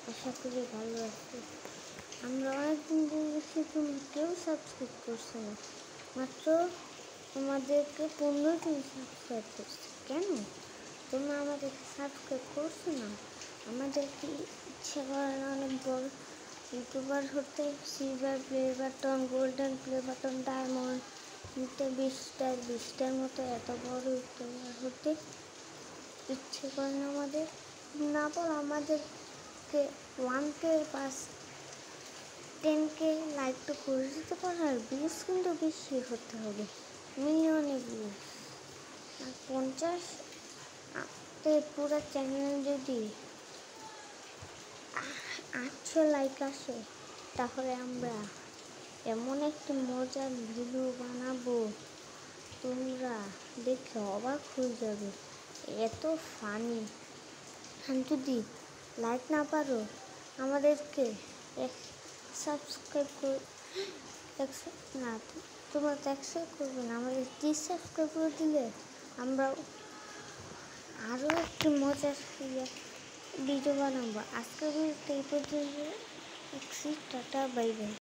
আশা করি ভালো আছি। আমরা অনেকদিন ধরে দেখছি তোমরা কেউ সাবস্ক্রাইব করছো না, মাত্র তোমাদেরকে 15জন সাবস্ক্রাইব করছে। কেন তোমরা আমাদেরকে সাবস্ক্রাইব করছো না? আমাদেরকে ইচ্ছে করে না অনেক বড় ইউটিউবার হতে? Silver play button, golden play button, diamond নিতে 20টার মতো এত বড় ইউটিউবার হতে ইচ্ছে করে না আমাদের। না বল আমাদেরকে 1K পাস 10K লাইক তো করে দিতে পারো, আর ভিউজ কিন্তু বেশি হতে হবে, মিলিয়নে ভিউজ। আর 50তে পুরো চ্যানেল যদি 800 লাইক আসে, তাহলে আমরা এমন একটি মজার ভিডিও বানাবো, তোমরা দেখে অবাক হয়ে যাবে, এত ফানি। আর যদি লাইক না পারো, আমাদেরকে সাবস্ক্রাইব না, তোমরা তো অ্যাকসেপ্ট করবে না, আমাদের ডিসসাবস্ক্রাইব করে দিলে আমরা আরও একটি মজার ভিডিও বানাবো। আজকের ভিডিওতে এই পর্যন্ত। Tata, bye bye.